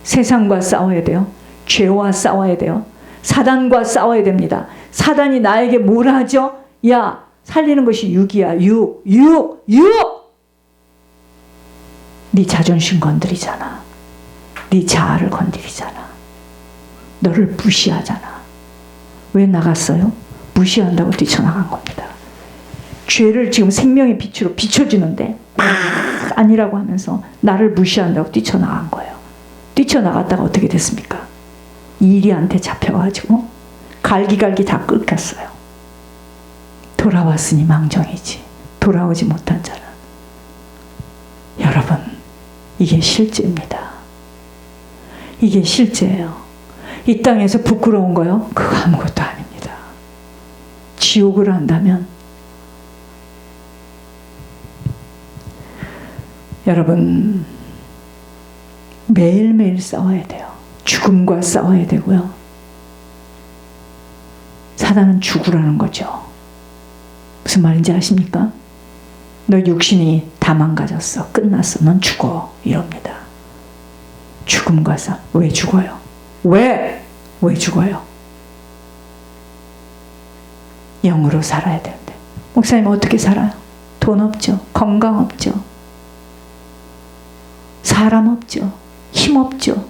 세상과 싸워야 돼요. 죄와 싸워야 돼요. 사단과 싸워야 됩니다. 사단이 나에게 뭘 하죠? 야, 살리는 것이 육이야. 육. 네 자존심 건드리잖아. 네 자아를 건드리잖아. 너를 무시하잖아. 왜 나갔어요? 무시한다고 뛰쳐나간 겁니다. 죄를 지금 생명의 빛으로 비춰주는데 아니라고 하면서 나를 무시한다고 뛰쳐나간 거예요. 뛰쳐나갔다가 어떻게 됐습니까? 이리한테 잡혀가지고 갈기갈기 다 끓겼어요. 돌아왔으니 망정이지. 돌아오지 못한 자는. 여러분, 이게 실제입니다. 이게 실제예요. 이 땅에서 부끄러운 거요? 그거 아무것도 아닙니다. 지옥을 한다면 여러분, 매일매일 싸워야 돼요. 죽음과 싸워야 되고요. 사단은 죽으라는 거죠. 무슨 말인지 아십니까? 너 육신이 다 망가졌어. 끝났어. 넌 죽어. 이럽니다. 죽음과 싸워. 왜 죽어요? 왜 죽어요? 영으로 살아야 되는데. 목사님 어떻게 살아요? 돈 없죠. 건강 없죠. 사람 없죠. 힘 없죠.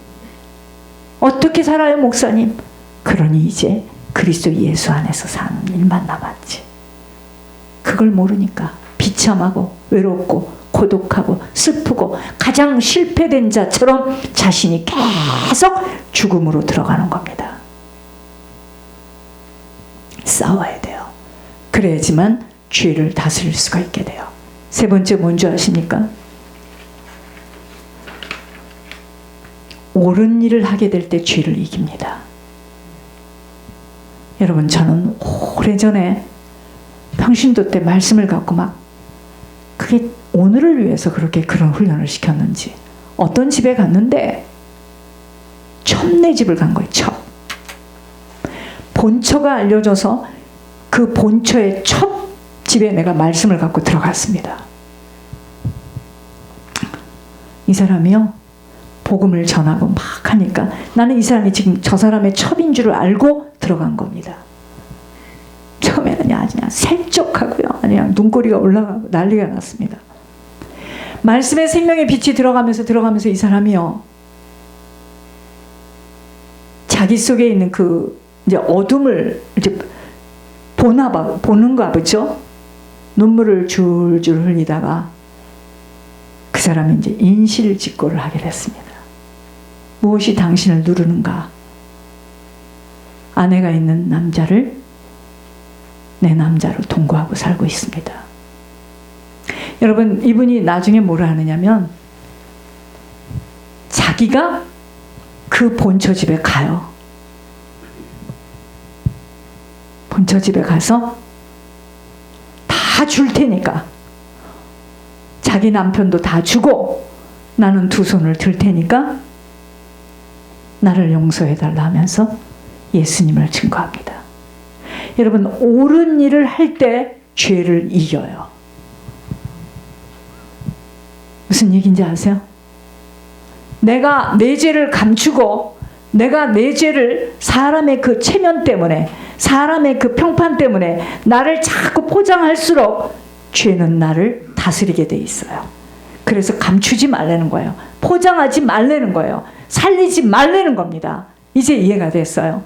어떻게 살아요, 목사님? 그러니 이제 그리스도 예수 안에서 사는 일만 남았지. 그걸 모르니까 비참하고 외롭고 고독하고 슬프고 가장 실패된 자처럼 자신이 계속 죽음으로 들어가는 겁니다. 싸워야 돼요. 그래야지만 죄를 다스릴 수가 있게 돼요. 세 번째 뭔지 아십니까? 옳은 일을 하게 될 때 죄를 이깁니다. 여러분, 저는 오래전에 평신도 때 말씀을 갖고 막 그게 오늘을 위해서 그렇게 그런 훈련을 시켰는지 어떤 집에 갔는데 첩네 집을 간 거예요. 첩. 본처가 알려줘서 그 본처의 첩 집에 내가 말씀을 갖고 들어갔습니다. 이 사람이요, 복음을 전하고 막 하니까 나는 이 사람이 지금 저 사람의 첩인 줄 알고 들어간 겁니다. 처음에는 그냥 살적하고요. 그냥 눈꼬리가 올라가고 난리가 났습니다. 말씀의 생명의 빛이 들어가면서 이 사람이요, 자기 속에 있는 그 이제 어둠을 이제 보는가 보죠. 눈물을 줄줄 흘리다가 그 사람이 이제 인실직고를 하게 됐습니다. 무엇이 당신을 누르는가? 아내가 있는 남자를 내 남자로 동거하고 살고 있습니다. 여러분, 이분이 나중에 뭐라 하느냐면 자기가 그 본처 집에 가요. 본처 집에 가서 다 줄 테니까, 자기 남편도 다 주고 나는 두 손을 들 테니까 나를 용서해달라 하면서 예수님을 증거합니다. 여러분, 옳은 일을 할 때 죄를 이겨요. 무슨 얘기인지 아세요? 내가 내 죄를 감추고 내가 내 죄를 사람의 그 체면 때문에, 사람의 그 평판 때문에 나를 자꾸 포장할수록 죄는 나를 다스리게 돼 있어요. 그래서 감추지 말라는 거예요. 포장하지 말라는 거예요. 살리지 말라는 겁니다. 이제 이해가 됐어요.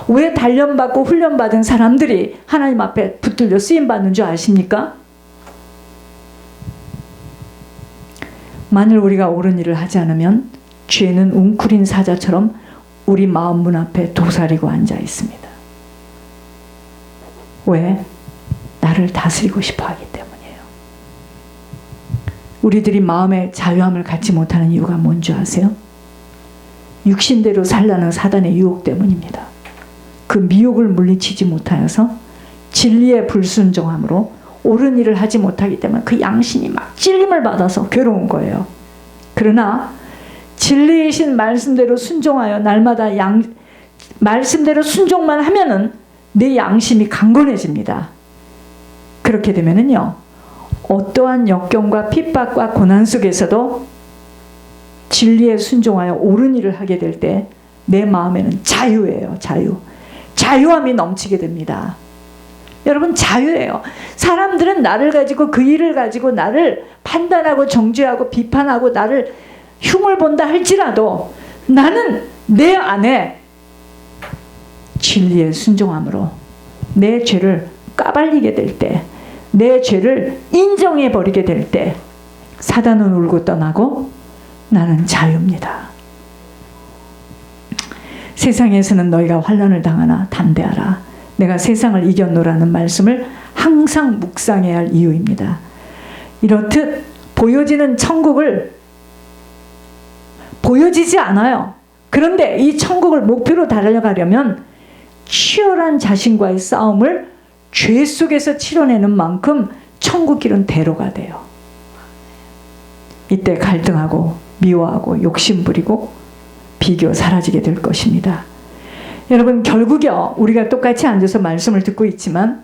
왜 단련받고 훈련받은 사람들이 하나님 앞에 붙들려 쓰임받는 줄 아십니까? 만일 우리가 옳은 일을 하지 않으면 죄는 웅크린 사자처럼 우리 마음 문 앞에 도사리고 앉아 있습니다. 왜? 나를 다스리고 싶어 하기 때문이에요. 우리들이 마음의 자유함을 갖지 못하는 이유가 뭔지 아세요? 육신대로 살라는 사단의 유혹 때문입니다. 그 미혹을 물리치지 못하여서 진리의 불순종함으로 옳은 일을 하지 못하기 때문에 그 양심이 막 찔림을 받아서 괴로운 거예요. 그러나 진리이신 말씀대로 순종하여 날마다 말씀대로 순종만 하면은 내 양심이 강건해집니다. 그렇게 되면은요, 어떠한 역경과 핍박과 고난 속에서도 진리에 순종하여 옳은 일을 하게 될 때 내 마음에는 자유예요. 자유. 자유함이 넘치게 됩니다. 여러분, 자유예요. 사람들은 나를 가지고, 그 일을 가지고 나를 판단하고 정죄하고 비판하고 나를 흉을 본다 할지라도 나는 내 안에 진리에 순종함으로 내 죄를 까발리게 될 때, 내 죄를 인정해 버리게 될 때 사단은 울고 떠나고 나는 자유입니다. 세상에서는 너희가 환난을 당하나 담대하라. 내가 세상을 이겼노라는 말씀을 항상 묵상해야 할 이유입니다. 이렇듯 보여지는 천국을 보여지지 않아요. 그런데 이 천국을 목표로 달려가려면 치열한 자신과의 싸움을 죄 속에서 치러내는 만큼 천국 길은 대로가 돼요. 이때 갈등하고 미워하고 욕심부리고 비교 사라지게 될 것입니다. 여러분, 결국요, 우리가 똑같이 앉아서 말씀을 듣고 있지만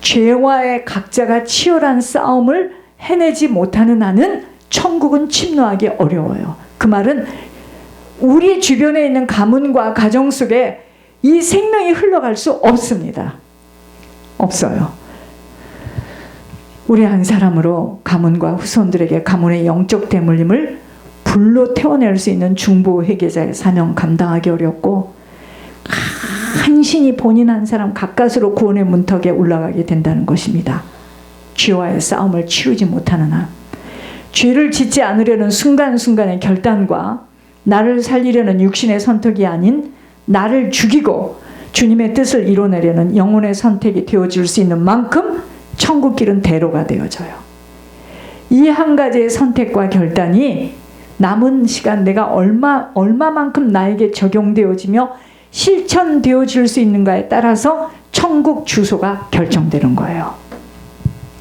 죄와의 각자가 치열한 싸움을 해내지 못하는 한은 천국은 침노하기 어려워요. 그 말은 우리 주변에 있는 가문과 가정 속에 이 생명이 흘러갈 수 없습니다. 없어요. 우리 한 사람으로 가문과 후손들에게 가문의 영적 대물림을 불로 태워낼 수 있는 중보 회개자의 사명 감당하기 어렵고, 간신히 본인 한 사람 가까스로 구원의 문턱에 올라가게 된다는 것입니다. 죄와의 싸움을 치르지 못하는 한, 죄를 짓지 않으려는 순간순간의 결단과 나를 살리려는 육신의 선택이 아닌 나를 죽이고 주님의 뜻을 이뤄내려는 영혼의 선택이 되어질 수 있는 만큼 천국 길은 대로가 되어져요. 이 한 가지의 선택과 결단이 남은 시간 내가 얼마만큼 나에게 적용되어지며 실천되어질 수 있는가에 따라서 천국 주소가 결정되는 거예요.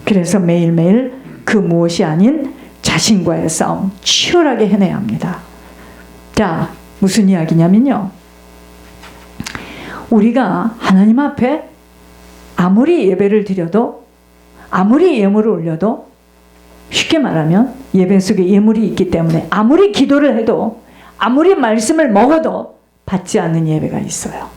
그래서 매일매일 그 무엇이 아닌 자신과의 싸움 치열하게 해내야 합니다. 자, 무슨 이야기냐면요, 우리가 하나님 앞에 아무리 예배를 드려도, 아무리 예물을 올려도, 쉽게 말하면 예배 속에 예물이 있기 때문에 아무리 기도를 해도, 아무리 말씀을 먹어도 받지 않는 예배가 있어요.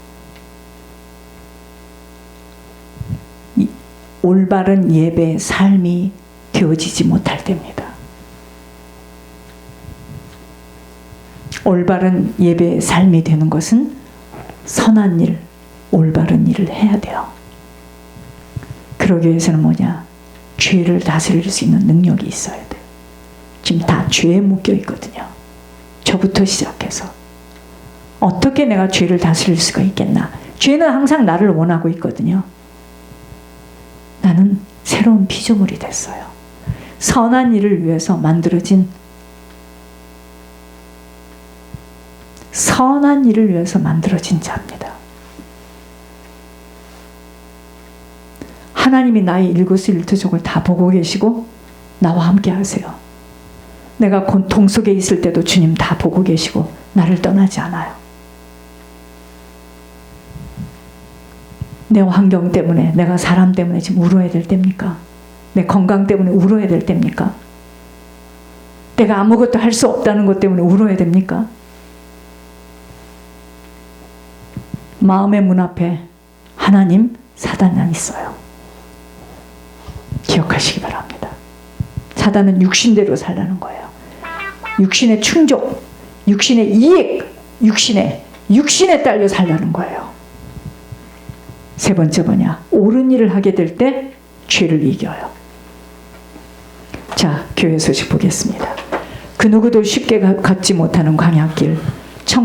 올바른 예배의 삶이 되어지지 못할 때입니다. 올바른 예배의 삶이 되는 것은 선한 일, 올바른 일을 해야 돼요. 그러기 위해서는 뭐냐? 죄를 다스릴 수 있는 능력이 있어야 돼요. 지금 다 죄에 묶여 있거든요. 저부터 시작해서 어떻게 내가 죄를 다스릴 수가 있겠나? 죄는 항상 나를 원하고 있거든요. 나는 새로운 피조물이 됐어요. 선한 일을 위해서 만들어진, 선한 일을 위해서 만들어진 자입니다. 하나님이 나의 일거수일투족을 다 보고 계시고 나와 함께 하세요. 내가 고통 속에 있을 때도 주님 다 보고 계시고 나를 떠나지 않아요. 내 환경 때문에, 내가 사람 때문에 지금 울어야 될 때입니까? 내 건강 때문에 울어야 될 때입니까? 내가 아무것도 할 수 없다는 것 때문에 울어야 됩니까? 마음의 문 앞에 하나님, 사단은 있어요. 기억하시기 바랍니다. 사단은 육신대로 살라는 거예요. 육신의 충족, 육신의 이익, 육신에 딸려 살라는 거예요. 세 번째 뭐냐? 옳은 일을 하게 될 때 죄를 이겨요. 자, 교회 소식 보겠습니다. 그 누구도 쉽게 걷지 못하는 광야길,